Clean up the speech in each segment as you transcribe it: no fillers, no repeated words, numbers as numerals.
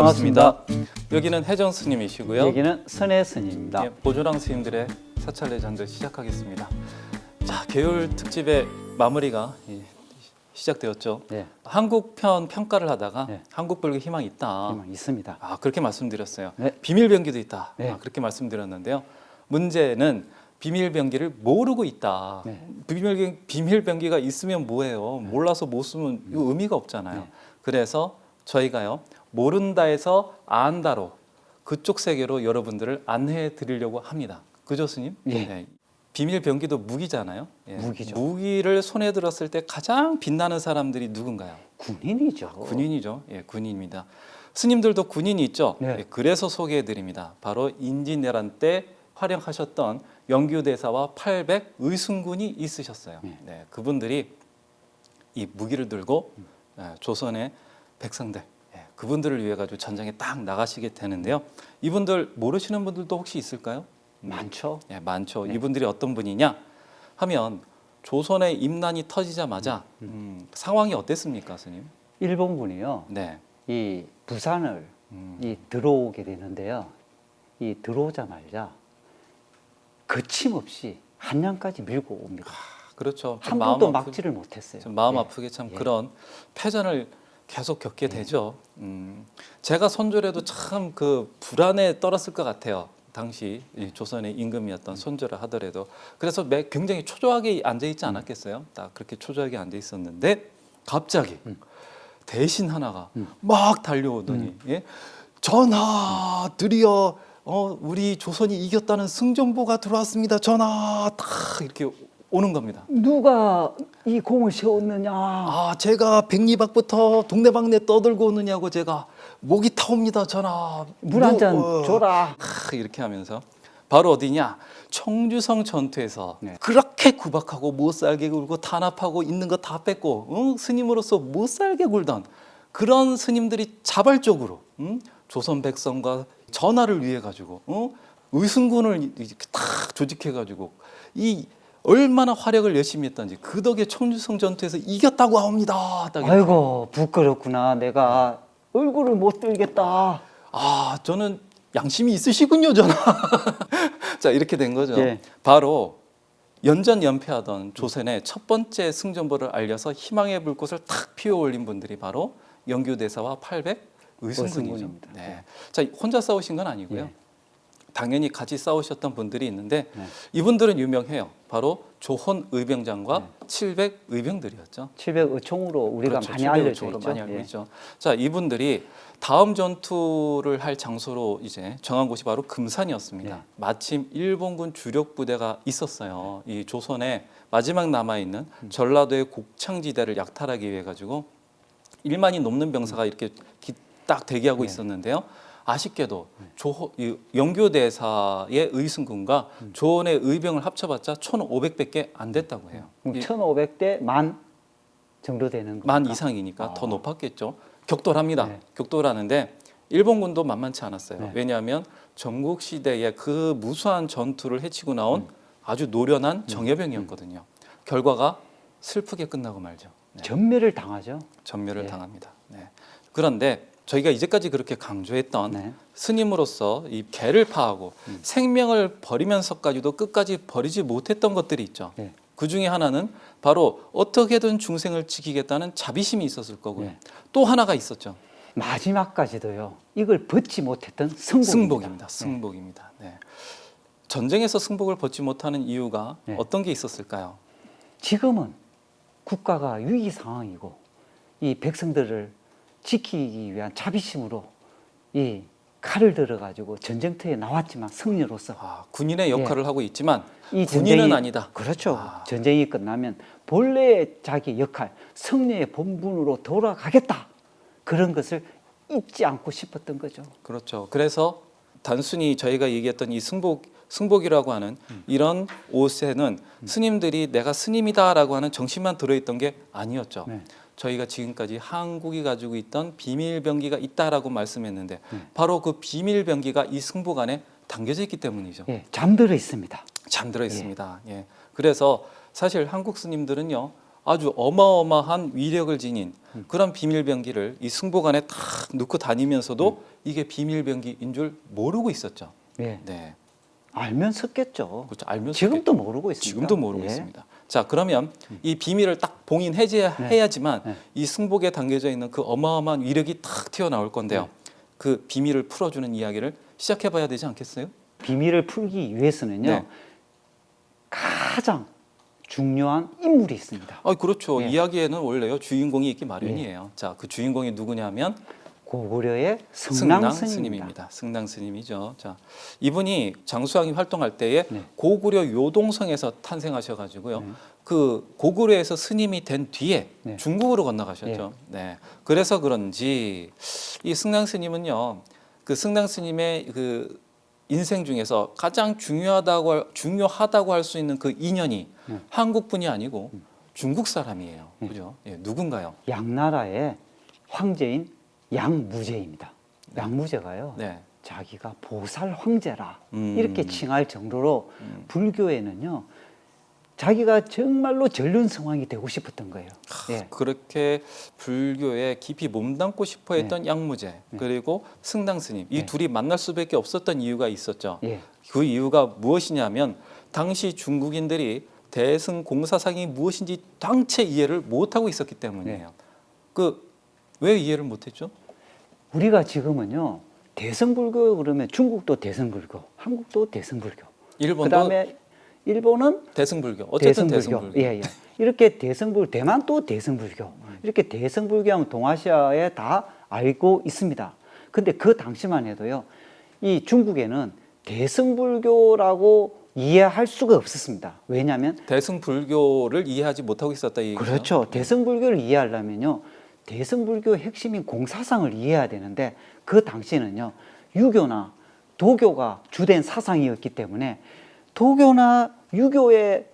반갑습니다. 여기는 혜정 스님이시고요. 여기는 선혜 스님입니다. 예, 보조랑 스님들의 사찰 내전들 시작하겠습니다. 자, 계율 특집의 마무리가 시작되었죠. 네. 한국편 평가를 하다가 네. 한국불교 희망이 있다. 희망 있습니다. 그렇게 말씀드렸어요. 네. 비밀병기도 있다. 네. 그렇게 말씀드렸는데요. 문제는 비밀병기를 모르고 있다. 네. 비밀병기가 있으면 뭐예요? 몰라서 못 쓰면 이거 의미가 없잖아요. 네. 그래서 저희가요, 모른다에서 안다로 그쪽 세계로 여러분들을 안내해 드리려고 합니다. 그죠, 스님? 예. 네. 비밀병기도 무기잖아요. 예. 무기죠. 무기를 손에 들었을 때 가장 빛나는 사람들이 누군가요? 군인이죠. 군인이죠. 예, 군인입니다. 스님들도 군인이 있죠. 네. 예, 그래서 소개해 드립니다. 바로 인진내란 때 활용하셨던 영규대사와 800 의순군이 있으셨어요. 네, 그분들이 이 무기를 들고 조선의 백성들, 그분들을 위해 가지고 전장에 딱 나가시게 되는데요. 이분들 모르시는 분들도 혹시 있을까요? 많죠. 예, 많죠. 네. 이분들이 어떤 분이냐 하면 조선의 임난이 터지자마자 상황이 어땠습니까, 스님? 일본군이요. 네. 이 부산을 들어오게 되는데요. 이 들어오자마자 거침없이 한양까지 밀고 옵니다. 그렇죠. 한 번도 막지를 못했어요. 좀 마음 예. 아프게 참 그런 패전을 계속 겪게 되죠. 제가 손절해도 참 그 불안에 떨었을 것 같아요. 당시 이 조선의 임금이었던 손절을 하더라도. 그래서 굉장히 초조하게 앉아 있지 않았겠어요? 딱 그렇게 초조하게 앉아 있었는데 갑자기 대신 하나가 막 달려오더니 예? 전하 드디어 우리 조선이 이겼다는 승정보가 들어왔습니다. 전하 딱 이렇게 오는 겁니다. 누가 이 공을 세웠느냐? 제가 백리박부터 동네방네 떠들고 오느냐고 제가 목이 타옵니다. 전하. 물 한 잔 줘라. 이렇게 하면서 바로 어디냐? 청주성 전투에서 네. 그렇게 구박하고 못살게 굴고 탄압하고 있는 거 다 뺏고 스님으로서 못살게 굴던 그런 스님들이 자발적으로 조선 백성과 전하를 위해 가지고 의순군을 딱 조직해 가지고 이 얼마나 활약을 열심히 했던지 그 덕에 청주성 전투에서 이겼다고 합니다. 아이고 부끄럽구나. 내가 얼굴을 못 들겠다. 저는 양심이 있으시군요, 전하. 자, 이렇게 된 거죠. 예. 바로 연전연패하던 조선의 첫 번째 승전보를 알려서 희망의 불꽃을 탁 피워 올린 분들이 바로 영규대사와 800 의순군이죠. 의순군입니다. 네. 자, 혼자 싸우신 건 아니고요. 예. 당연히 같이 싸우셨던 분들이 있는데 네. 이분들은 유명해요. 바로 조혼 의병장과 700 의병들이었죠. 700의총으로 우리가 그렇죠. 많이 알려져 700 있죠. 많이 알고 예. 있죠. 자, 이분들이 다음 전투를 할 장소로 이제 정한 곳이 바로 금산이었습니다. 네. 마침 일본군 주력 부대가 있었어요. 이 조선의 마지막 남아 있는 전라도의 곡창지대를 약탈하기 위해 가지고 1만이 넘는 병사가 이렇게 딱 대기하고 있었는데요. 아쉽게도 영교대사의 의승군과 조원의 의병을 합쳐봤자 1,500밖에 안 됐다고 해요. 1,500대 만 정도 되는 겁니까? 만 이상이니까 더 높았겠죠. 격돌합니다. 네. 격돌하는데 일본군도 만만치 않았어요. 네. 왜냐하면 전국 시대의 그 무수한 전투를 헤치고 나온 아주 노련한 정예병이었거든요. 결과가 슬프게 끝나고 말죠. 네. 전멸을 당하죠. 전멸을 예. 당합니다. 네. 그런데 저희가 이제까지 그렇게 강조했던 네. 스님으로서 이 개를 파하고 생명을 버리면서까지도 끝까지 버리지 못했던 것들이 있죠. 네. 그 중에 하나는 바로 어떻게든 중생을 지키겠다는 자비심이 있었을 거고요. 네. 또 하나가 있었죠. 마지막까지도요. 이걸 벗지 못했던 승복입니다. 승복입니다. 네. 전쟁에서 승복을 벗지 못하는 이유가 네. 어떤 게 있었을까요? 지금은 국가가 위기 상황이고 이 백성들을 지키기 위한 자비심으로 이 칼을 들어가지고 전쟁터에 나왔지만 승리로서 군인의 역할을 하고 있지만 이 군인은 전쟁이- 아니다. 그렇죠. 전쟁이 끝나면 본래의 자기 역할, 승리의 본분으로 돌아가겠다. 그런 것을 잊지 않고 싶었던 거죠. 그렇죠. 그래서 단순히 저희가 얘기했던 이 승복이라고 하는 이런 옷에는 스님들이 내가 스님이다라고 하는 정신만 들어있던 게 아니었죠. 네. 저희가 지금까지 한국이 가지고 있던 비밀병기가 있다라고 말씀했는데 바로 그 비밀병기가 이 승복 안에 담겨져 있기 때문이죠. 예, 잠들어 있습니다. 잠들어 있습니다. 예. 그래서 사실 한국 스님들은요 아주 어마어마한 위력을 지닌 그런 비밀병기를 이 승복안에 탁 넣고 다니면서도 이게 비밀병기인 줄 모르고 있었죠. 예. 네, 알면 섰겠죠. 그렇죠. 알면서 지금도 모르고 있습니다. 지금도 모르고 예. 있습니다. 자, 그러면 이 비밀을 딱 봉인 해제해야지만 네. 이 승복에 담겨져 있는 그 어마어마한 위력이 탁 튀어나올 건데요. 그 비밀을 풀어주는 이야기를 시작해봐야 되지 않겠어요? 비밀을 풀기 위해서는요. 네. 가장 중요한 인물이 있습니다. 아, 그렇죠. 예. 이야기에는 원래요 주인공이 있기 마련이에요. 자, 그 주인공이 누구냐면 고구려의 승낭 성낭 스님입니다. 스님입니다. 승낭 스님이죠. 자, 이분이 장수왕이 활동할 때에 네. 고구려 요동성에서 탄생하셔가지고요. 그 고구려에서 스님이 된 뒤에 네. 중국으로 건너가셨죠. 네. 그래서 그런지 이 승낭 스님은요, 그 승낭 스님의 그 인생 중에서 가장 중요하다고 할 수 있는 그 인연이 한국분이 아니고 중국 사람이에요. 그죠? 예, 누군가요? 양나라의 황제인 양무제입니다. 양무제가요. 네. 자기가 보살 황제라 음. 이렇게 칭할 정도로 불교에는요. 자기가 정말로 전륜성왕이 되고 싶었던 거예요. 예. 그렇게 불교에 깊이 몸담고 싶어 했던 양무제 그리고 승당 스님 이 네. 둘이 만날 수밖에 없었던 이유가 있었죠. 예. 그 이유가 무엇이냐면 당시 중국인들이 대승 공사상이 무엇인지 당체 이해를 못하고 있었기 때문이에요. 네. 그 왜 이해를 못했죠? 우리가 지금은요. 대승불교 그러면 중국도 대승불교, 한국도 대승불교. 일본도 그다음에 일본은 대승불교. 어쨌든 대승불교. 예, 예. 이렇게 대승불 대만도 대승불교. 이렇게 대승불교하면 동아시아에 다 알고 있습니다. 근데 그 당시만 해도요. 이 중국에는 대승불교라고 이해할 수가 없었습니다. 왜냐하면 대승불교를 이해하지 못하고 있었다 이 얘기죠. 그렇죠. 대승불교를 이해하려면요. 대승불교의 핵심인 공사상을 이해해야 되는데 그 당시에는요. 유교나 도교가 주된 사상이었기 때문에 도교나 유교의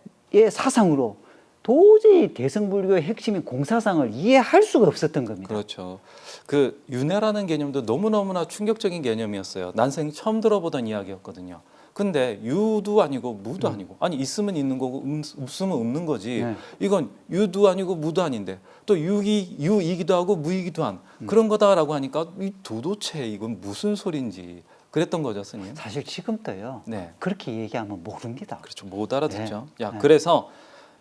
사상으로 도저히 대승불교의 핵심인 공사상을 이해할 수가 없었던 겁니다. 그렇죠. 그 윤회라는 개념도 너무너무나 충격적인 개념이었어요. 난생 처음 들어보던 이야기였거든요. 근데 유도 아니고 무도 아니고 아니 있으면 있는 거고 없으면 없는 거지. 네. 이건 유도 아니고 무도 아닌데 또 유이기도 하고 무이기도 한 그런 거다라고 하니까 이 도대체 이건 무슨 소린지 그랬던 거죠, 스님. 사실 지금도요. 네. 그렇게 얘기하면 모릅니다. 그렇죠. 못 알아듣죠. 네. 야, 네. 그래서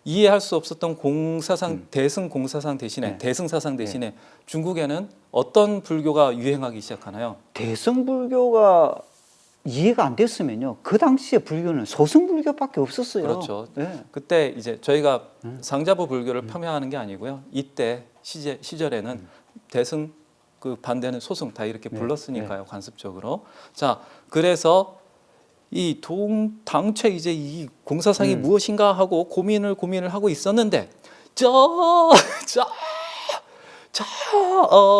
이해할 수 없었던 공사상 대승 공사상 대신에 네. 대승사상 대신에 중국에는 어떤 불교가 유행하기 시작하나요? 대승불교가 이해가 안 됐으면요. 그 당시에 불교는 소승불교밖에 없었어요. 그렇죠. 네. 그때 이제 저희가 상자부 불교를 폄하하는 게 아니고요. 이때 시절에는 대승 그 반대는 소승 다 이렇게 불렀으니까요. 관습적으로. 자, 그래서 이 당최 이제 이 공사상이 무엇인가 하고 고민을 하고 있었는데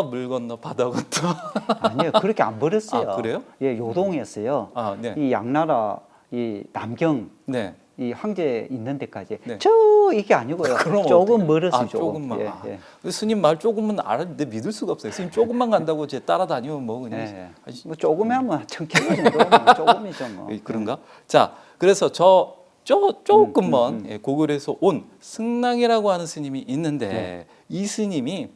물 건너 바다 건너. 아니요, 그렇게 안 버렸어요. 아, 그래요? 예, 요동했어요. 아, 네. 이 양나라, 이 남경, 네. 이 황제 있는 데까지 네. 저 이게 아니고요. 그럼 조금 어떡해요? 멀었어요. 아, 조금만. 예, 아, 예. 스님 말 조금은 알았는데 믿을 수가 없어요. 스님 조금만 간다고 이제 따라다니면 뭐 그냥 예. 아니, 뭐 조금이면 1000km 정도 조금이죠 뭐. 그런가? 자, 그래서 조금만 예, 고구려에서 온 승낭이라고 하는 스님이 있는데 네. 이 스님이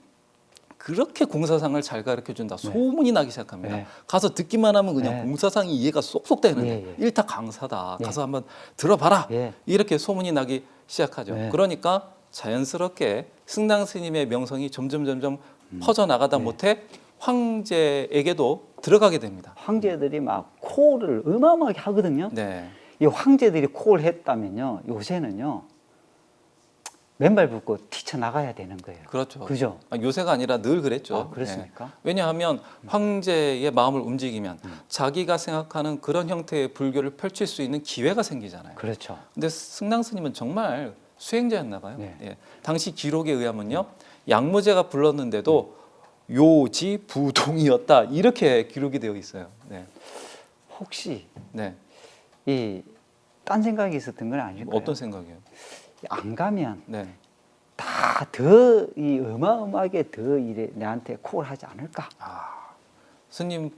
그렇게 공사상을 잘 가르쳐 준다. 소문이 나기 시작합니다. 네. 가서 듣기만 하면 그냥 네. 공사상이 이해가 쏙쏙 되는데 예, 예. 일타 강사다. 예. 가서 한번 들어봐라. 예. 이렇게 소문이 나기 시작하죠. 네. 그러니까 자연스럽게 승낭 스님의 명성이 점점 퍼져 나가다 못해 황제에게도 들어가게 됩니다. 황제들이 막 코를 어마어마하게 하거든요. 네. 이 황제들이 코를 했다면요. 요새는요. 맨발 붙고 튀쳐나가야 되는 거예요. 그렇죠. 그죠? 아, 요새가 아니라 늘 그랬죠. 아, 그렇습니까? 네. 왜냐하면 황제의 마음을 움직이면 자기가 생각하는 그런 형태의 불교를 펼칠 수 있는 기회가 생기잖아요. 그렇죠. 근데 승낭 스님은 정말 수행자였나 봐요. 네. 예. 당시 기록에 의하면요. 양무제가 불렀는데도 요지부동이었다. 이렇게 기록이 되어 있어요. 네. 혹시 네. 이 딴 생각이 있었던 건 아닐까요? 어떤 생각이에요? 안 가면 네. 다 더 이 어마어마하게 더 이래 내한테 콜 하지 않을까? 스님은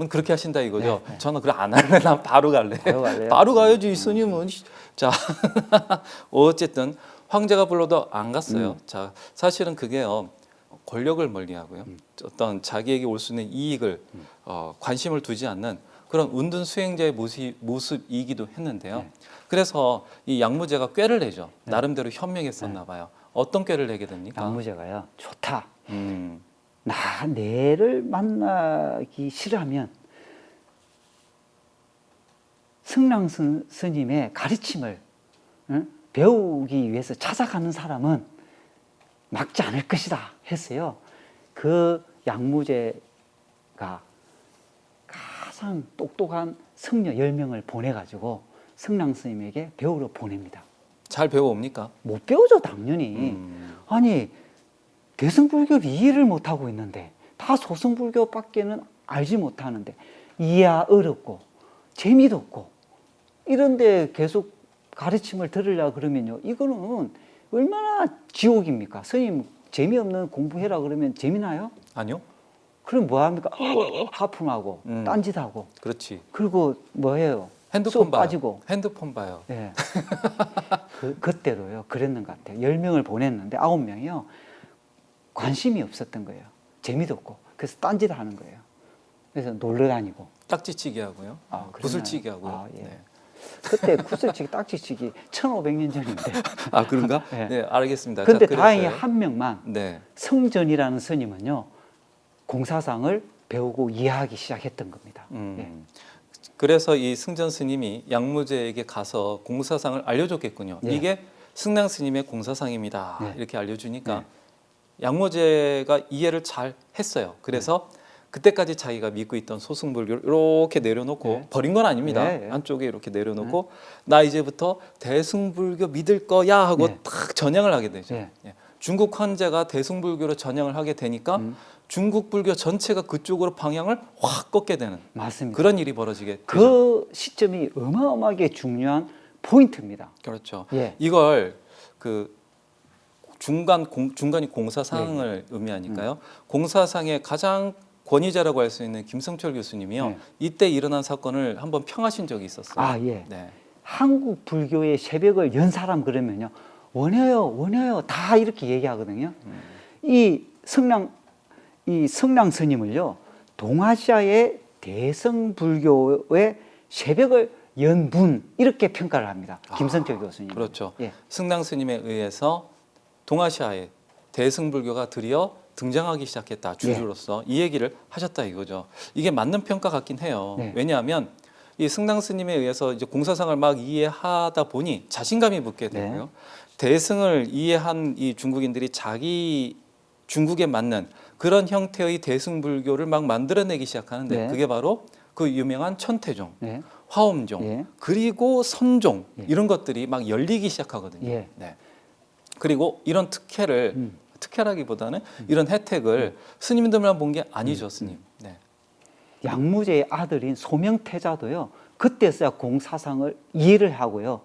그렇게 하신다 이거죠. 네, 네. 저는 그래 안 할래. 난 바로 갈래. 바로 갈래요? 바로 가야지. 스님은 자 어쨌든 황제가 불러도 안 갔어요. 자, 사실은 그게요. 권력을 멀리하고요. 어떤 자기에게 올 수 있는 이익을 관심을 두지 않는 그런 운둔 수행자의 모습이기도 했는데요. 그래서 이 양무제가 꾀를 내죠. 나름대로 현명했었나 봐요. 어떤 꾀를 내게 됩니까? 양무제가요. 좋다. 음, 나 내를 만나기 싫으면 승랑 스님의 가르침을 배우기 위해서 찾아가는 사람은 막지 않을 것이다 했어요. 그 양무제가 가장 똑똑한 승려 10명을 보내가지고 승랑 스님에게 배우러 보냅니다. 잘 배워옵니까? 못 배우죠, 당연히. 아니, 대승불교를 이해를 못하고 있는데 다 소승불교밖에는 알지 못하는데 이해가 어렵고 재미도 없고 이런데 계속 가르침을 들으려 그러면요, 이거는 얼마나 지옥입니까? 스님 재미없는 공부해라 그러면 재미나요? 아니요. 그럼 뭐 합니까? 하품하고 딴짓하고 그렇지. 그리고 뭐 해요? 핸드폰 쏙 봐요. 빠지고. 핸드폰 봐요. 네. 그때로요 그랬는 것 같아요. 10명을 보냈는데 9명이요 관심이 없었던 거예요. 재미도 없고. 그래서 딴짓하는 거예요. 그래서 놀러 다니고. 딱지치기 하고요. 구슬치기 하고요. 아, 예. 네. 그때 구슬치기, 딱지치기 1500년 전인데. 아, 그런가? 네. 네, 알겠습니다. 근데 자, 다행히 그래서요. 한 명만 네. 성전이라는 스님은요 공사상을 배우고 이해하기 시작했던 겁니다. 예. 그래서 이 승전 스님이 양무제에게 가서 공사상을 알려줬겠군요. 예. 이게 승랑 스님의 공사상입니다. 네. 이렇게 알려주니까 네. 양무제가 이해를 잘 했어요. 그래서 그때까지 자기가 믿고 있던 소승불교를 이렇게 내려놓고 네. 버린 건 아닙니다. 네. 한쪽에 이렇게 내려놓고 나 이제부터 대승불교 믿을 거야 하고 네. 딱 전향을 하게 되죠. 네. 예. 중국 황제가 대승불교로 전향을 하게 되니까 중국 불교 전체가 그쪽으로 방향을 확 꺾게 되는 맞습니다. 그런 일이 벌어지게 되죠. 그 시점이 어마어마하게 중요한 포인트입니다. 그렇죠. 예. 이걸 그 중간이 공사상을 의미하니까요. 공사상의 가장 권위자라고 할 수 있는 김성철 교수님이요. 네. 이때 일어난 사건을 한번 평하신 적이 있었어요. 아, 예. 네. 한국 불교의 새벽을 연 사람 그러면요. 원해요, 원해요. 다 이렇게 얘기하거든요. 이 성랑 스님을요. 동아시아의 대승불교의 새벽을 연 분 이렇게 평가를 합니다. 김성철 교수님. 그렇죠. 예. 승랑 스님에 의해서 동아시아에 대승불교가 드디어 등장하기 시작했다. 주주로서 이 얘기를 하셨다 이거죠. 이게 맞는 평가 같긴 해요. 네. 왜냐하면 이 승랑 스님에 의해서 이제 공사상을 막 이해하다 보니 자신감이 붙게 되고요. 네. 대승을 이해한 이 중국인들이 자기 중국에 맞는 그런 형태의 대승불교를 막 만들어내기 시작하는데 네. 그게 바로 그 유명한 천태종, 네. 화엄종, 예. 그리고 선종 예. 이런 것들이 막 열리기 시작하거든요. 예. 네. 그리고 이런 특혜라기보다는 이런 혜택을 스님들만 본 게 아니죠, 스님. 네. 양무제의 아들인 소명태자도요. 그때서야 공사상을 이해를 하고요.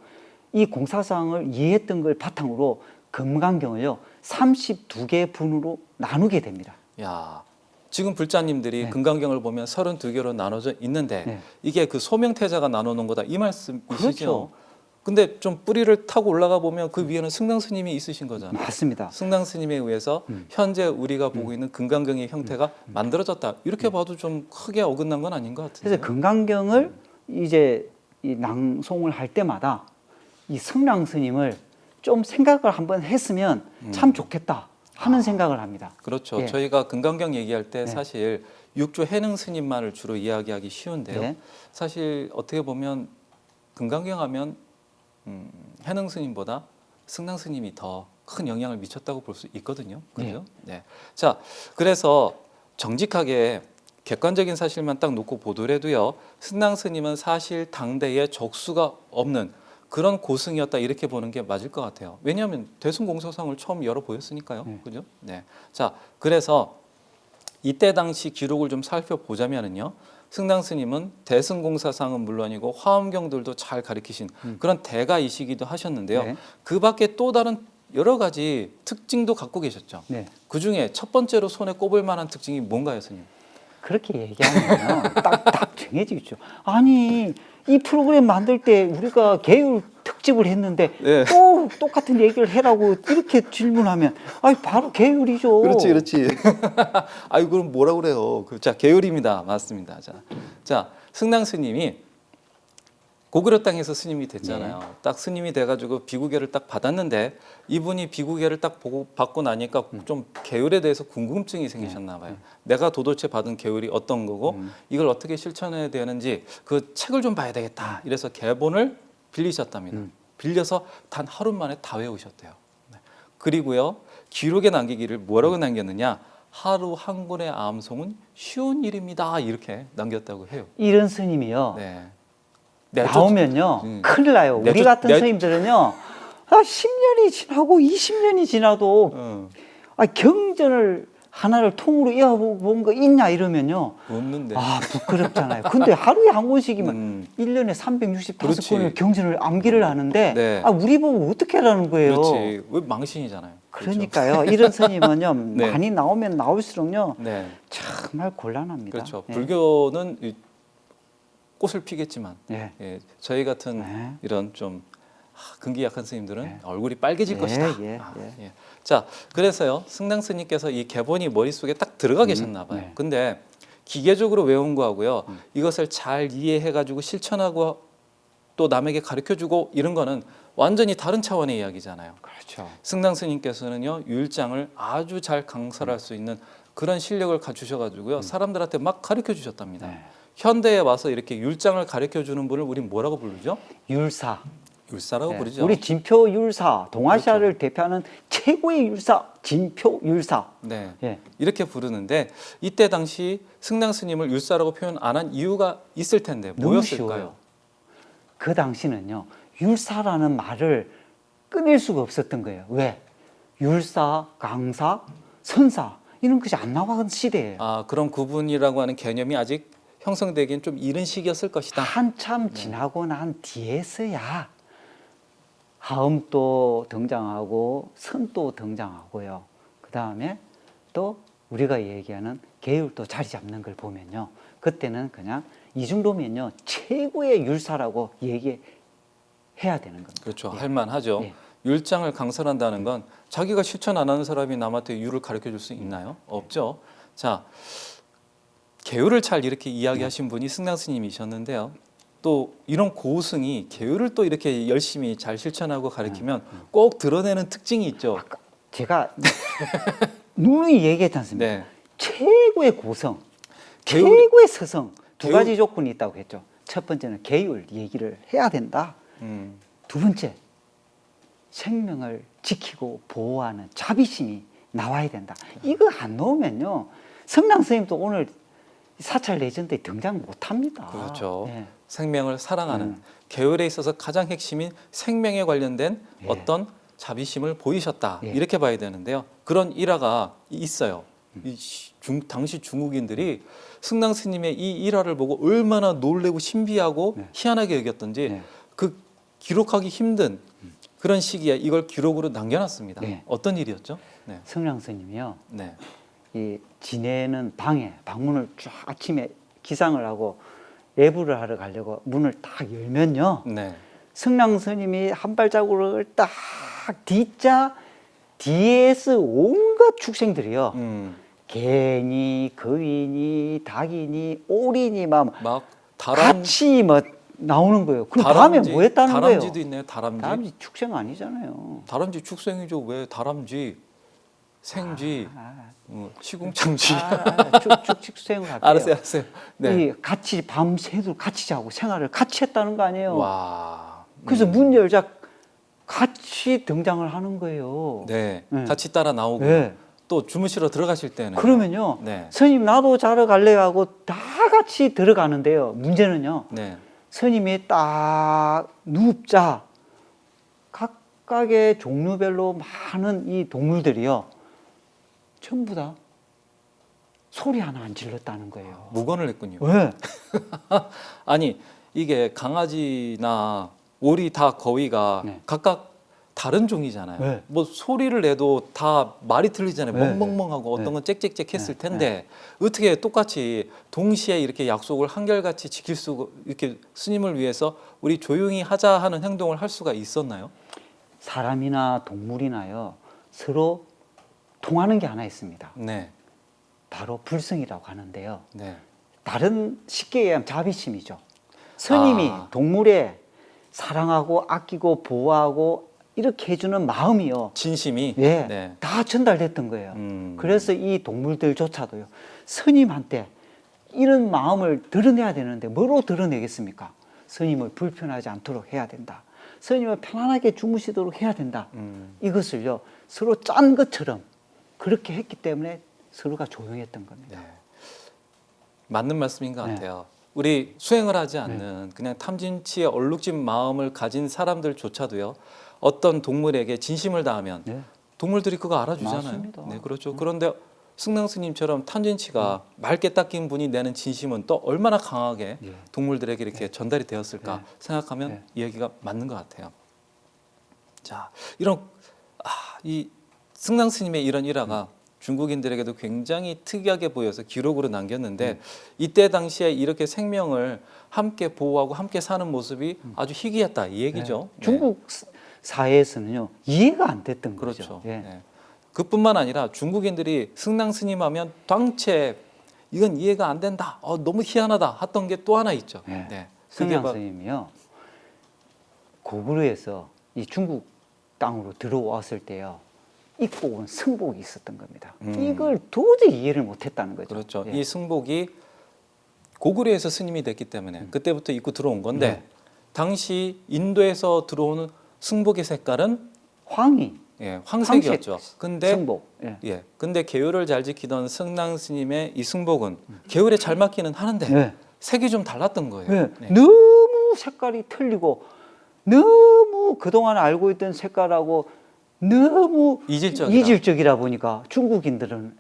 이 공사상을 이해했던 걸 바탕으로 금강경을요. 32개 분으로 나누게 됩니다. 야, 지금 불자님들이 네. 금강경을 보면 32개로 나눠져 있는데 네. 이게 그 소명태자가 나눠놓은 거다 이 말씀이시죠? 그렇죠. 근데 좀 뿌리를 타고 올라가 보면 그 위에는 승당 스님이 있으신 거잖아요. 맞습니다. 승당 스님에 의해서 현재 우리가 보고 있는 금강경의 형태가 만들어졌다. 이렇게 봐도 좀 크게 어긋난 건 아닌 것 같은데. 그래서 금강경을 이제 이 낭송을 할 때마다 이 성랑 스님을 좀 생각을 한번 했으면 참 좋겠다 하는 생각을 합니다. 그렇죠. 예. 저희가 금강경 얘기할 때 네. 사실 육조 해능 스님만을 주로 이야기하기 쉬운데요. 네. 사실 어떻게 보면 금강경 하면 해능 스님보다 승당 스님이 더 큰 영향을 미쳤다고 볼 수 있거든요. 그죠? 네. 자, 그래서 정직하게 객관적인 사실만 딱 놓고 보더라도요. 승당 스님은 사실 당대에 적수가 없는 그런 고승이었다 이렇게 보는 게 맞을 것 같아요. 왜냐하면 대승공사상을 처음 열어 보였으니까요. 그죠? 네. 자, 그래서 이때 당시 기록을 좀 살펴보자면은요. 승당 스님은 대승공사상은 물론이고 화엄경들도 잘 가르치신 그런 대가이시기도 하셨는데요. 네. 그 밖에 또 다른 여러 가지 특징도 갖고 계셨죠. 네. 그 중에 첫 번째로 손에 꼽을 만한 특징이 뭔가요, 스님? 그렇게 얘기하면 딱 정해지겠죠. 아니 이 프로그램 만들 때 우리가 계율 탁집을 했는데 네. 또 똑같은 얘기를 해라고 이렇게 질문하면 아이 바로 계율이죠. 그렇지. 아이 그럼 뭐라 그래요? 자, 계율입니다. 맞습니다. 자, 승랑 스님이 고구려 땅에서 스님이 됐잖아요. 딱 스님이 돼가지고 비구계를 딱 받았는데 이분이 비구계를 딱 받고 나니까 좀 계율에 대해서 궁금증이 생기셨나 봐요. 내가 도대체 받은 계율이 어떤 거고 이걸 어떻게 실천해야 되는지 그 책을 좀 봐야 되겠다. 이래서 계본을 빌리셨답니다. 빌려서 단 하루 만에 다 외우셨대요. 네. 그리고요 기록에 남기기를 뭐라고 남겼느냐? 하루 한 권의 암송은 쉬운 일입니다. 이렇게 남겼다고 해요. 이런 스님이요. 네. 나오면요 큰일 나요. 우리 같은 스님들은요 10년이 지나고 20년이 지나도 경전을 하나를 통으로 이어본 거 있냐 이러면요 없는데. 아 부끄럽잖아요. 근데 하루에 한 권씩이면 1년에 365권을 경전을 암기를 하는데 네. 우리 보고 어떻게 하라는 거예요. 그렇지. 왜 망신이잖아요. 그러니까요. 그렇죠? 이런 스님은요 네. 많이 나오면 나올수록요 네. 정말 곤란합니다. 그렇죠. 예. 불교는 꽃을 피겠지만 예. 예, 저희 같은 네. 이런 좀 근기 약한 스님들은 얼굴이 빨개질 예, 것이다. 예, 예. 자, 그래서요 승당 스님께서 이 계본이 머릿속에 딱 들어가 계셨나 봐요. 네. 근데 기계적으로 외운 거하고요 이것을 잘 이해해가지고 실천하고 또 남에게 가르쳐주고 이런 거는 완전히 다른 차원의 이야기잖아요. 그렇죠. 승당 스님께서는요 율장을 아주 잘 강설할 수 있는 그런 실력을 갖추셔가지고요 사람들한테 막 가르쳐 주셨답니다. 네. 현대에 와서 이렇게 율장을 가르쳐 주는 분을 우리 뭐라고 부르죠? 율사. 율사라고 네. 부르죠. 우리 진표 율사, 동아시아를 대표하는 최고의 율사, 진표 율사. 네, 예. 이렇게 부르는데 이때 당시 승당 스님을 율사라고 표현 안 한 이유가 있을 텐데 너무 뭐였을까요? 쉬워요. 그 당시는요 율사라는 말을 끊을 수가 없었던 거예요. 왜? 율사, 강사, 선사 이런 것이 안 나가는 시대예요. 아, 그런 구분이라고 하는 개념이 아직 형성되기엔 좀 이른 시기였을 것이다. 한참 지나고 난 뒤에서야 하음도 등장하고 선도 등장하고요. 그 다음에 또 우리가 얘기하는 계율도 자리 잡는 걸 보면요. 그때는 그냥 이 정도면요 최고의 율사라고 얘기해야 되는 겁니다. 그렇죠. 예. 할만하죠. 예. 율장을 강설한다는 건 자기가 실천 안 하는 사람이 남한테 율을 가르쳐 줄 수 있나요? 없죠. 자, 계율을 잘 이렇게 이야기하신 분이 승당 스님이셨는데요. 또 이런 고승이 계율을 또 이렇게 열심히 잘 실천하고 가르치면 꼭 드러내는 특징이 있죠. 제가 누누이 얘기했지 않습니까? 네. 최고의 고성, 계율- 최고의 서성 두 계율- 가지 조건이 있다고 했죠. 첫 번째는 계율 얘기를 해야 된다. 두 번째, 생명을 지키고 보호하는 자비심이 나와야 된다. 이거 안 넣으면요, 성당 스님도 오늘 사찰 레전드에 등장 못합니다. 그렇죠. 예. 생명을 사랑하는 계율에 있어서 가장 핵심인 생명에 관련된 예. 어떤 자비심을 보이셨다. 예. 이렇게 봐야 되는데요. 그런 일화가 있어요. 당시 중국인들이 승당 스님의 이 일화를 보고 얼마나 놀래고 신비하고 네. 희한하게 여겼던지 네. 그 기록하기 힘든 그런 시기에 이걸 기록으로 남겨놨습니다. 네. 어떤 일이었죠? 네. 성령 스님이요. 네. 이 지내는 방에 방문을 쫙 아침에 기상을 하고 예불을 하러 가려고 문을 딱 열면요. 네. 성령 스님이 한 발자국을 딱 D자 뒤에서 온갖 축생들이요. 개니, 거인이, 닭이니, 오리니 막 다람, 같이 뭐 나오는 거예요. 그럼 다음에 뭐 했다는 거예요? 다람쥐도 있네요. 다람쥐. 다람쥐 축생 아니잖아요. 다람쥐 축생이죠. 왜 다람쥐, 생쥐, 시궁창쥐. 축생을 할게요. 알았어요. 네. 이 같이 밤새도록 같이 자고 생활을 같이 했다는 거 아니에요. 와. 그래서 문 열자 같이 등장을 하는 거예요. 네. 네. 같이 따라 나오고 네. 또 주무시러 들어가실 때는 그러면요. 네. 스님 나도 자러 갈래요 하고 다 같이 들어가는데요. 문제는요. 네. 스님이 딱 눕자 각각의 종류별로 많은 이 동물들이요. 전부 다 소리 하나 안 질렀다는 거예요. 무건을 했군요. 왜? 아니 이게 강아지나 오리, 닭, 거위가 네. 각각 다른 종이잖아요. 네. 뭐 소리를 내도 다 말이 틀리잖아요. 네, 멍멍멍하고 어떤 네. 건 짹짹짹 했을 네, 텐데 어떻게 똑같이 동시에 이렇게 약속을 한결같이 지킬 수 이렇게 스님을 위해서 우리 조용히 하자 하는 행동을 할 수가 있었나요? 사람이나 동물이나요 서로 통하는 게 하나 있습니다. 네, 바로 불성이라고 하는데요. 네, 다른 쉽게 얘기하면 자비심이죠. 스님이 아. 동물에 사랑하고 아끼고 보호하고 이렇게 해주는 마음이요. 진심이 예, 네. 다 전달됐던 거예요. 음. 그래서 이 동물들조차도요. 스님한테 이런 마음을 드러내야 되는데 뭐로 드러내겠습니까? 스님을 불편하지 않도록 해야 된다. 스님을 편안하게 주무시도록 해야 된다. 이것을요 서로 짠 것처럼 그렇게 했기 때문에 서로가 조용했던 겁니다. 네. 맞는 말씀인 것 네. 같아요. 우리 수행을 하지 않는 그냥 탐진치의 얼룩진 마음을 가진 사람들조차도요. 어떤 동물에게 진심을 다하면 네. 동물들이 그거 알아주잖아요. 맞습니다. 네, 그렇죠. 그런데 승랑 스님처럼 탐진치가 맑게 닦인 분이 내는 진심은 또 얼마나 강하게 예. 동물들에게 이렇게 전달이 되었을까 네. 생각하면 네. 이야기가 맞는 것 같아요. 자, 이런 이 승랑 스님의 이런 일화가 중국인들에게도 굉장히 특이하게 보여서 기록으로 남겼는데 이때 당시에 이렇게 생명을 함께 보호하고 함께 사는 모습이 아주 희귀했다 이 얘기죠. 네. 중국 사회에서는요 이해가 안 됐던 그렇죠. 거죠. 예. 네. 그뿐만 아니라 중국인들이 승랑 스님하면 당체 이건 이해가 안 된다. 너무 희한하다. 했던 게 또 하나 있죠. 네. 네. 그게 승양 스님이요 고구려에서 이 중국 땅으로 들어왔을 때요 입고 온 승복이 있었던 겁니다. 이걸 도저히 이해를 못했다는 거죠. 그렇죠. 예. 이 승복이 고구려에서 스님이 됐기 때문에 그때부터 입고 들어온 건데 네. 당시 인도에서 들어오는 승복의 색깔은 황희 황색이었죠. 근데 승복. 근데 계율을 잘 지키던 승랑 스님의 이 승복은 계율에 잘 맞기는 하는데 네. 색이 좀 달랐던 거예요. 네. 네. 너무 색깔이 틀리고 너무 그동안 알고 있던 색깔하고 너무 이질적이라 보니까 중국인들은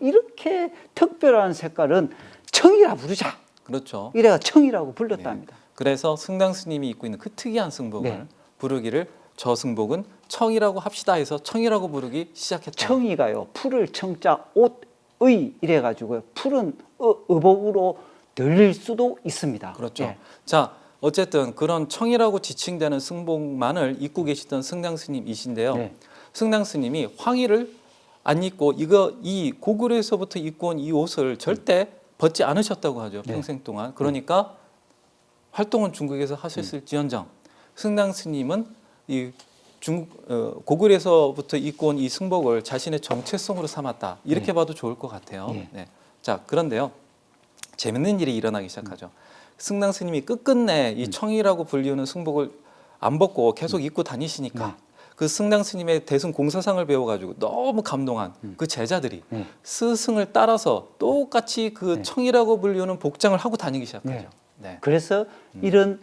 이렇게 특별한 색깔은 청이라 부르자. 그렇죠. 이래가 청이라고 불렀답니다. 그래서 승랑 스님이 입고 있는 그 특이한 승복을 네. 부르기를 저 승복은 청이라고 합시다 해서 청이라고 부르기 시작했다. 청이가요. 풀을 청자 옷의 이래가지고요. 풀은 의복으로 들릴 수도 있습니다. 그렇죠. 예. 자, 어쨌든 그런 청이라고 지칭되는 승복만을 입고 계시던 승랑 스님이신데요. 네. 승랑 스님이 황의를 안 입고 이 고구려에서부터 입고 온 이 옷을 절대 벗지 않으셨다고 하죠. 네. 평생 동안. 그러니까 활동은 중국에서 하셨을지언정 승랑 스님은 이 고구려에서부터 입고 온 이 승복을 자신의 정체성으로 삼았다. 이렇게 봐도 좋을 것 같아요. 네. 네. 자, 그런데요. 재밌는 일이 일어나기 시작하죠. 승랑 스님이 끝끝내 이 청이라고 불리우는 승복을 안 벗고 계속 입고 다니시니까 그 승랑 스님의 대승 공사상을 배워가지고 너무 감동한 그 제자들이 스승을 따라서 똑같이 그 청이라고 불리우는 복장을 하고 다니기 시작하죠. 네. 그래서 이런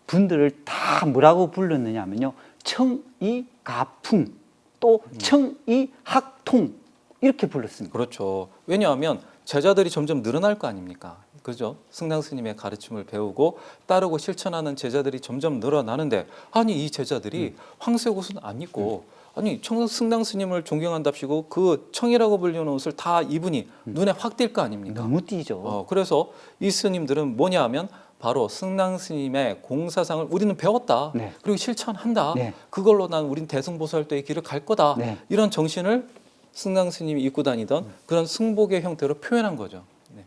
분들을 다 뭐라고 불렀느냐면요. 청이가풍 또 청이학통 이렇게 불렀습니다. 그렇죠. 왜냐하면 제자들이 점점 늘어날 거 아닙니까? 그죠? 승랑 스님의 가르침을 배우고 따르고 실천하는 제자들이 점점 늘어나는데 아니 이 제자들이 황색 옷은 안 입고 아니 승랑 스님을 존경한답시고 그 청이라고 불리는 옷을 다 입으니 눈에 확 띌 거 아닙니까? 너무 띄죠. 그래서 이 스님들은 뭐냐 하면 바로 승랑 스님의 공사상을 우리는 배웠다. 네. 그리고 실천한다. 네. 그걸로 난 우린 대승보살도의 길을 갈 거다. 네. 이런 정신을 승랑 스님이 입고 다니던 그런 승복의 형태로 표현한 거죠. 네.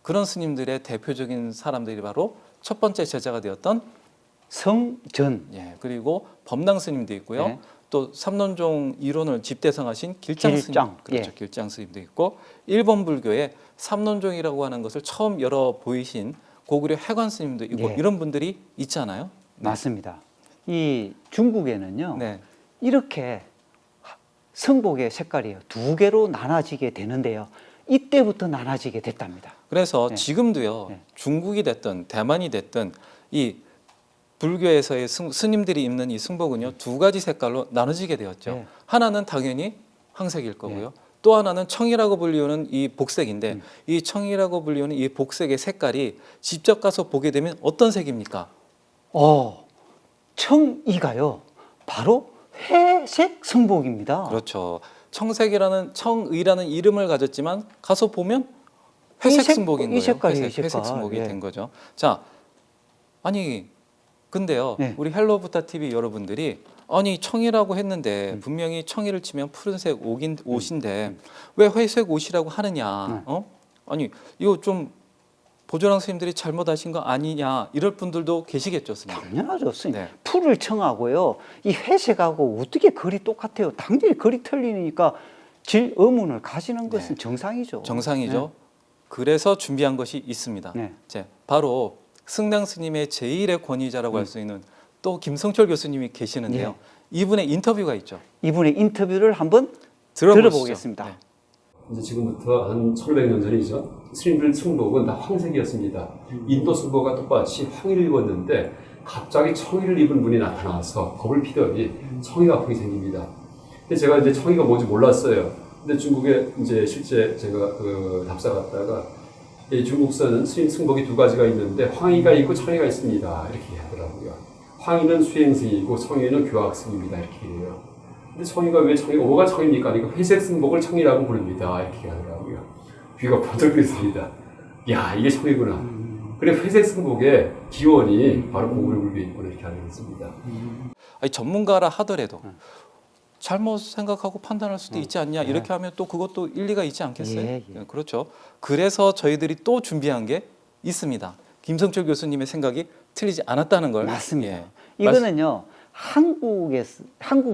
그런 스님들의 대표적인 사람들이 바로 첫 번째 제자가 되었던 성전. 그리고 범당 스님도 있고요. 네. 또 삼론종 이론을 집대성하신 길장 스님, 그렇죠. 예. 길장 스님도 있고 일본 불교의 삼론종이라고 하는 것을 처음 열어 보이신 고구려 해관 스님도 있고 예. 이런 분들이 있잖아요. 네. 맞습니다. 이 중국에는요. 네. 이렇게 성복의 색깔이 두 개로 나눠지게 되는데요. 이때부터 나눠지게 됐답니다. 그래서 네. 지금도요. 네. 중국이 됐든 대만이 됐든 이 불교에서의 스님들이 입는 이 승복은요 두 가지 색깔로 나눠지게 되었죠. 네. 하나는 당연히 황색일 거고요. 또 하나는 청이라고 불리우는 이 복색인데 이 청이라고 불리우는 이 복색의 색깔이 직접 가서 보게 되면 어떤 색입니까? 청이가요. 바로 회색 승복입니다. 그렇죠. 청의라는 이름을 가졌지만 가서 보면 회색 승복인 거예요. 이 색깔이 회색 색깔. 승복이 예. 된 거죠. 자, 아니 근데요, 네. 우리 헬로부타 TV 여러분들이 아니 청이라고 했는데 분명히 청이를 치면 푸른색 옷인데 왜 회색 옷이라고 하느냐? 아니 이거 좀 보조랑 스님들이 잘못하신 거 아니냐? 이럴 분들도 계시겠죠, 스님. 당연하죠, 스님. 네. 푸를 청하고요, 이 회색하고 어떻게 결이 똑같아요? 당연히 결이 틀리니까 질 의문을 가지는 것은 정상이죠. 정상이죠. 그래서 준비한 것이 있습니다. 네. 이제 바로 승당 스님의 제1의 권위자라고 할 수 있는 또 김성철 교수님이 계시는데요. 이분의 인터뷰가 있죠. 이분의 인터뷰를 한번 들어보시죠. 들어보겠습니다. 네. 이제 지금부터 한 1500년 전이죠. 스님들 승복은 다 황색이었습니다. 인도 승복과 똑같이 황의를 입었는데 갑자기 청의를 입은 분이 나타나서 겁을 피더니 청의가 아프게 생깁니다. 근데 제가 이제 청의가 뭔지 몰랐어요. 근데 중국에 이제 실제 제가 그 답사 갔다가 이 중국서는 스님 승복이 두 가지가 있는데 황의가 있고 청의가 있습니다. 이렇게 하더라고요. 황의는 수행승이고 청의는 교학승입니다. 이렇게 해요. 근데 청의가 왜 뭐가 청입니까? 그러니까 회색 승복을 청이라고 부릅니다. 이렇게 하더라고요. 귀가 번쩍했습니다. 야, 이게 청이구나. 그래 회색 승복의 기원이 바로 고구려불교에 있구나 이렇게 알게 됐습니다. 아니, 전문가라 하더라도 잘못 생각하고 판단할 수도 있지 않냐 이렇게 하면 또 그것도 일리가 있지 않겠어요? 예. 그렇죠. 그래서 저희들이 또 준비한 게 있습니다. 김성철 교수님의 생각이 틀리지 않았다는 걸. 맞습니다. 예. 이거는요, 한국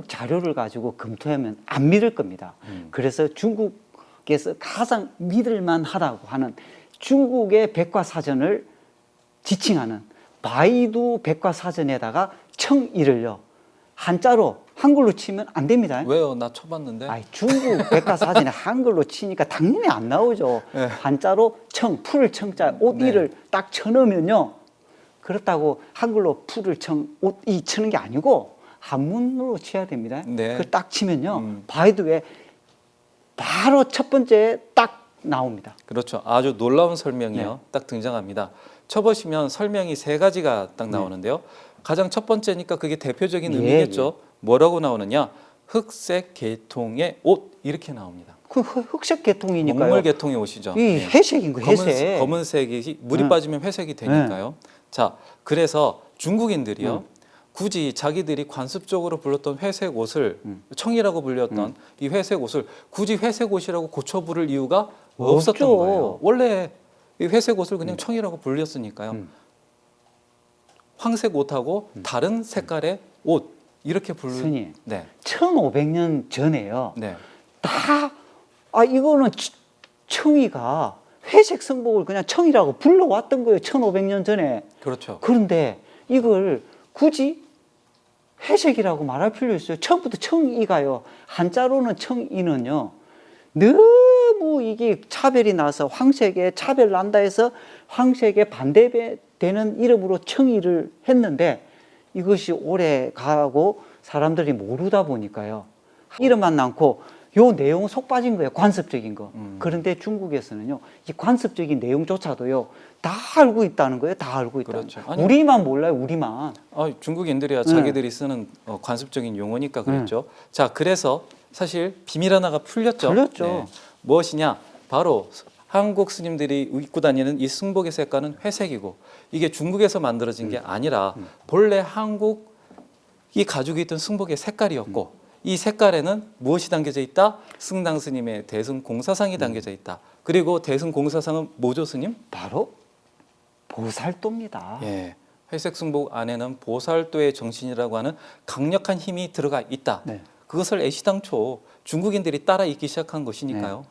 자료를 가지고 검토하면 안 믿을 겁니다. 그래서 중국에서 가장 믿을만하다고 하는 중국의 백과사전을 지칭하는 바이두 백과사전에다가 청이를요, 한자로 한글로 치면 안 됩니다. 왜요? 나 쳐봤는데. 아이, 중국 백과사전에 한글로 치니까 당연히 안 나오죠. 네. 한자로 청, 풀 청자, 옷이를 딱 쳐넣으면요, 그렇다고 한글로 풀을 청, 옷이 치는 게 아니고 한문으로 쳐야 됩니다. 네. 그걸 딱 치면요, 바이두에 바로 첫 번째 딱 나옵니다. 그렇죠. 아주 놀라운 설명이요. 딱 등장합니다. 쳐보시면 설명이 세 가지가 딱 나오는데요. 가장 첫 번째니까 그게 대표적인 예, 의미겠죠. 뭐라고 나오느냐? 흑색 계통의 옷 이렇게 나옵니다. 그 흑색 계통이니까요. 먹물 계통의 옷이죠. 이 예. 회색인 거, 회색. 검은색이 물이 빠지면 회색이 되니까요. 자, 그래서 중국인들이요. 굳이 자기들이 관습적으로 불렀던 회색 옷을 청이라고 불렸던 이 회색 옷을 굳이 회색 옷이라고 고쳐 부를 이유가 없었던 없죠. 거예요. 원래 이 회색 옷을 그냥 청이라고 불렸으니까요. 황색 옷하고 다른 색깔의 옷 이렇게 스님. 네. 1500년 전에요. 네. 다, 이거는 청이가 회색 성복을 그냥 청이라고 불러왔던 거예요. 1500년 전에. 그렇죠. 그런데 이걸 굳이 회색이라고 말할 필요 있어요. 처음부터 청이가요. 한자로는 청이는요, 너무 이게 차별이 나서 황색에 차별 난다 해서 황색에 반대되는 이름으로 청이를 했는데 이것이 오래 가고 사람들이 모르다 보니까요, 이름만 남고 요 내용 속 빠진 거예요. 관습적인 거. 그런데 중국에서는요, 이 관습적인 내용조차도요 다 알고 있다는 거예요. 다 알고 있다는 그렇죠. 거예요. 아니, 우리만 몰라요. 우리만. 중국인들이야 자기들이 쓰는 관습적인 용어니까 그랬죠. 자, 그래서 사실 비밀 하나가 풀렸죠. 풀렸죠. 무엇이냐? 바로 한국 스님들이 입고 다니는 이 승복의 색깔은 회색이고 이게 중국에서 만들어진 게 아니라 본래 한국이 가지고 있던 승복의 색깔이었고 이 색깔에는 무엇이 담겨져 있다? 승당 스님의 대승공사상이 담겨져 있다. 그리고 대승공사상은 뭐죠, 스님? 바로 보살도입니다. 예. 회색 승복 안에는 보살도의 정신이라고 하는 강력한 힘이 들어가 있다. 네. 그것을 애시당초 중국인들이 따라 입기 시작한 것이니까요.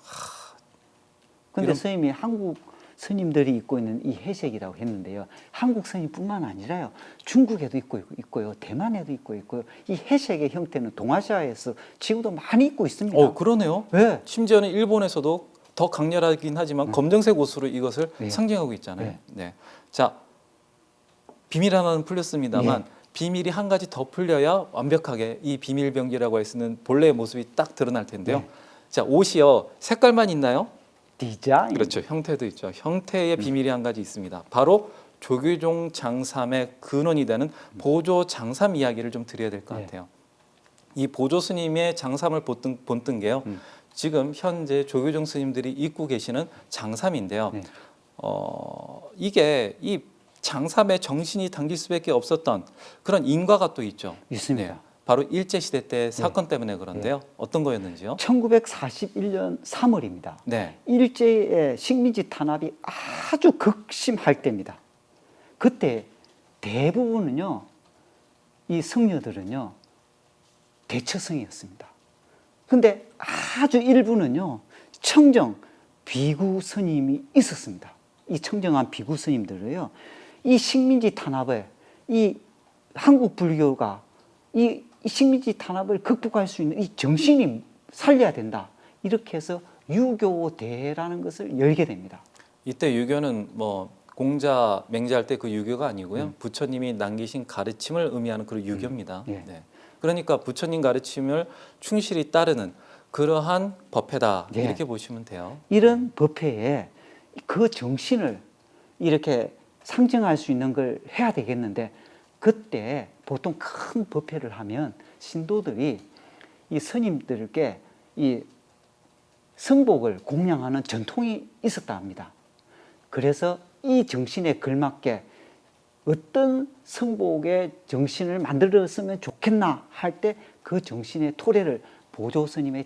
근데 이런- 스님이 한국 스님들이 입고 있는 이 회색이라고 했는데요. 한국 스님뿐만 아니라요, 중국에도 있고요, 대만에도 있고요. 이 회색의 형태는 동아시아에서 지금도 많이 입고 있습니다. 그러네요. 왜? 심지어는 일본에서도 더 강렬하긴 하지만 검정색 옷으로 이것을 네. 상징하고 있잖아요. 네. 자, 비밀 하나는 풀렸습니다만 비밀이 한 가지 더 풀려야 완벽하게 이 비밀 병기라고 할 수 있는 본래의 모습이 딱 드러날 텐데요. 자, 옷이요. 색깔만 있나요? 디자인. 그렇죠. 형태도 있죠. 형태의 비밀이 한 가지 있습니다. 바로 조규종 장삼의 근원이 되는 보조 장삼 이야기를 좀 드려야 될 것 같아요. 이 보조 스님의 장삼을 본뜬 게요. 지금 현재 조교정 스님들이 입고 계시는 장삼인데요. 네. 이게 이 장삼의 정신이 담길 수밖에 없었던 그런 인과가 또 있죠. 있습니다. 네. 바로 일제 시대 때 사건 때문에 그런데요. 어떤 거였는지요? 1941년 3월입니다. 네. 일제의 식민지 탄압이 아주 극심할 때입니다. 그때 대부분은요, 이 성녀들은요, 대처성이었습니다. 근데 아주 일부는요, 청정 비구 스님이 있었습니다. 이 청정한 비구 스님들은요, 이 식민지 탄압에 이 한국 불교가 이 식민지 탄압을 극복할 수 있는 이 정신이 살려야 된다. 이렇게 해서 유교대회라는 것을 열게 됩니다. 이때 유교는 뭐 공자 맹자할 때 그 유교가 아니고요. 부처님이 남기신 가르침을 의미하는 그런 유교입니다. 예. 네. 그러니까 부처님 가르침을 충실히 따르는 그러한 법회다. 예. 이렇게 보시면 돼요. 이런 법회에 그 정신을 이렇게 상징할 수 있는 걸 해야 되겠는데, 그때 보통 큰 법회를 하면 신도들이 이 스님들께 이 성복을 공양하는 전통이 있었다 합니다. 그래서 이 정신에 걸맞게 어떤 성복의 정신을 만들었으면 좋겠나 할 때 그 정신의 토래를 보조 스님의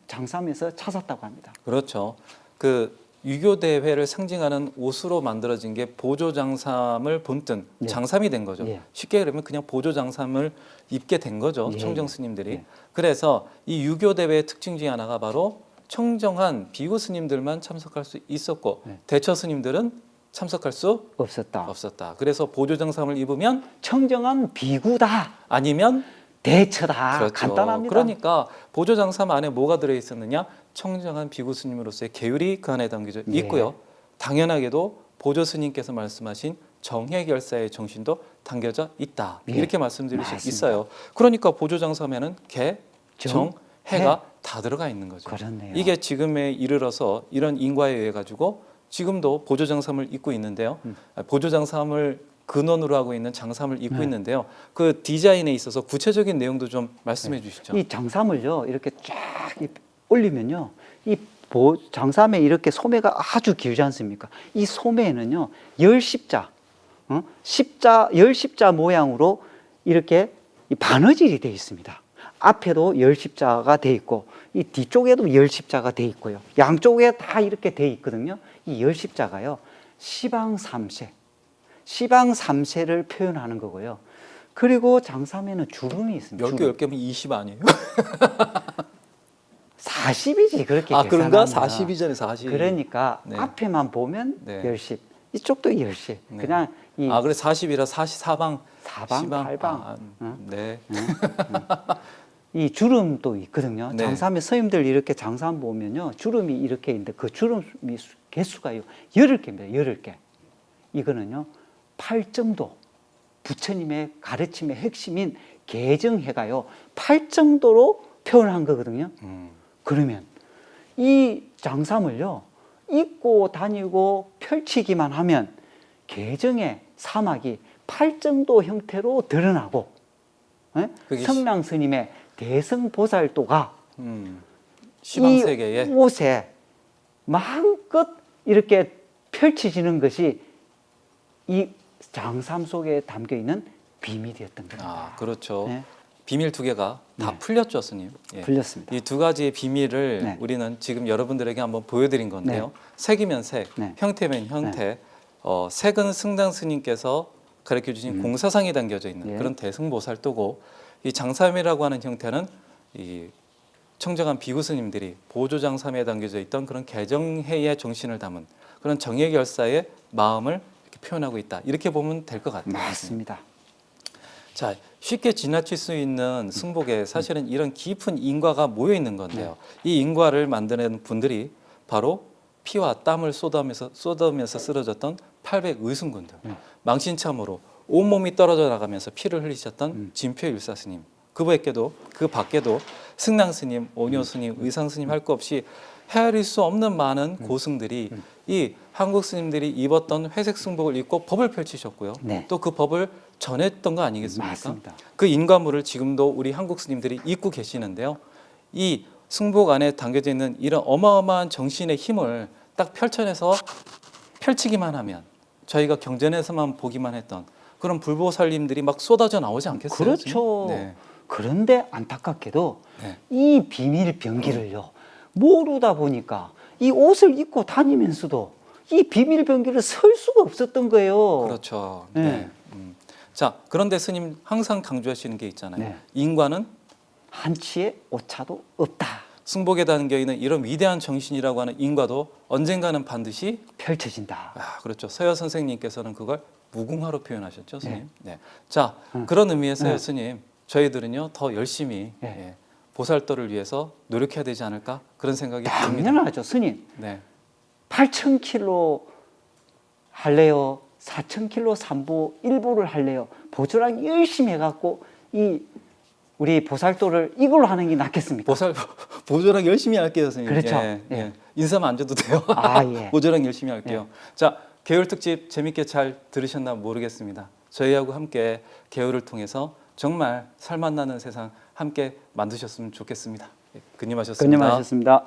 장삼에서 찾았다고 합니다. 그렇죠. 그 유교 대회를 상징하는 옷으로 만들어진 게 보조 장삼을 본뜬 예. 장삼이 된 거죠. 예. 쉽게 그러면 그냥 보조 장삼을 입게 된 거죠. 예. 청정 스님들이. 예. 그래서 이 유교 대회의 특징 중에 하나가 바로 청정한 비구 스님들만 참석할 수 있었고 예. 대처 스님들은 참석할 수 없었다. 없었다. 그래서 보조 장삼을 입으면 청정한 비구다. 아니면 대처다. 그렇죠. 간단합니다. 그러니까 보조 장삼 안에 뭐가 들어 있었느냐? 청정한 비구 스님으로서의 계율이 그 안에 담겨져 예. 있고요. 당연하게도 보조 스님께서 말씀하신 정해결사의 정신도 담겨져 있다. 예. 이렇게 말씀드릴 수 맞습니다. 있어요. 그러니까 보조 장삼에는 개, 정, 해가 해. 다 들어가 있는 거죠. 그렇네요. 이게 지금에 이르러서 이런 인과에 의해 가지고 지금도 보조 장삼을 입고 있는데요. 보조 장삼을 근원으로 하고 있는 장삼을 입고 네. 있는데요. 그 디자인에 있어서 구체적인 내용도 좀 말씀해 주시죠. 이 장삼을요, 이렇게 쫙 올리면요, 이 장삼에 이렇게 소매가 아주 길지 않습니까? 이 소매에는요, 열십자, 열십자 모양으로 이렇게 이 바느질이 되어 있습니다. 앞에도 열십자가 되어 있고, 이 뒤쪽에도 열십자가 되어 있고요. 양쪽에 다 이렇게 되어 있거든요. 이 열십자가요, 시방삼세를 표현하는 거고요. 그리고 장삼에는 주름이 있습니다. 10개, 주름. 10개면 20 아니에요? 40이지 그렇게 아, 그런가? 계산합니다. 40이잖아요, 40. 그러니까 네. 앞에만 보면 네. 열십, 이쪽도 열십. 네. 그냥 이 아, 그래 40이라 44방, 사방, 시방. 팔방. 아, 응? 네. 이 주름도 있거든요. 네. 장삼에 스님들 이렇게 장삼 보면요, 주름이 이렇게 있는데 그 주름이 개수가요 10개입니다. 10개. 이거는요 8정도, 부처님의 가르침의 핵심인 개정해가요 8정도로 표현한 거거든요. 그러면 이 장삼을요 입고 다니고 펼치기만 하면 개정의 사막이 8정도 형태로 드러나고, 예? 그게 성랑 스님의 대성보살도가 시방 이 세계에 옷에 마음껏 이렇게 펼쳐지는 것이 이 장삼 속에 담겨 있는 비밀이었던 겁니다. 아, 그렇죠. 네. 비밀 두 개가 다 네. 풀렸죠, 스님. 예. 풀렸습니다. 이 두 가지의 비밀을 네. 우리는 지금 여러분들에게 한번 보여드린 건데요. 색이면 색, 네. 형태면 형태. 색은 승당 스님께서 가르쳐 주신 공사상이 담겨져 있는 예. 그런 대승보살도고, 이 장삼이라고 하는 형태는 이 청정한 비구 스님들이 보조장삼에 담겨져 있던 그런 개정해의 정신을 담은 그런 정예결사의 마음을 이렇게 표현하고 있다. 이렇게 보면 될 것 같아요. 맞습니다. 자, 쉽게 지나칠 수 있는 승복에 사실은 이런 깊은 인과가 모여 있는 건데요. 이 인과를 만드는 분들이 바로 피와 땀을 쏟으면서 쓰러졌던 800의승군들, 망신참으로 온몸이 떨어져 나가면서 피를 흘리셨던 진표일사 스님, 그 밖에도 승랑 스님, 오뇨 스님, 의상 스님 할 것 없이 헤아릴 수 없는 많은 고승들이 이 한국 스님들이 입었던 회색 승복을 입고 법을 펼치셨고요. 네. 또 그 법을 전했던 거 아니겠습니까? 맞습니다. 그 인과물을 지금도 우리 한국 스님들이 입고 계시는데요. 이 승복 안에 담겨져 있는 이런 어마어마한 정신의 힘을 딱 펼쳐내서 펼치기만 하면 저희가 경전에서만 보기만 했던 그런 불보살님들이 막 쏟아져 나오지 않겠어요? 그렇죠. 네. 그런데 안타깝게도 네. 이 비밀 병기를요 모르다 보니까 이 옷을 입고 다니면서도 이 비밀 병기를 설 수가 없었던 거예요. 그렇죠. 네. 네. 자, 그런데 스님 항상 강조하시는 게 있잖아요. 네. 인과는 한치의 오차도 없다. 승복에 담겨 있는 이런 위대한 정신이라고 하는 인과도 언젠가는 반드시 펼쳐진다. 그렇죠. 서여 선생님께서는 그걸 무궁화로 표현하셨죠, 스님. 네. 자, 그런 의미에서요, 스님. 저희들은요 더 열심히 네. 보살도를 위해서 노력해야 되지 않을까 그런 생각이 듭니다. 당연하죠, 스님. 네. 8,000km 할래요? 4,000km 삼보 일보를 할래요? 보조랑 열심히 해갖고 이 우리 보살도를 이걸로 하는 게 낫겠습니까? 보조랑 열심히 할게요, 스님. 그렇죠. 예, 예. 예. 인사만 안 줘도 돼요. 아, 예. 보조랑 열심히 할게요. 자, 개울 특집 재밌게 잘 들으셨나 모르겠습니다. 저희하고 함께 개울을 통해서 정말 살맛나는 세상 함께 만드셨으면 좋겠습니다. 예, 근님하셨습니다. 근님하셨습니다.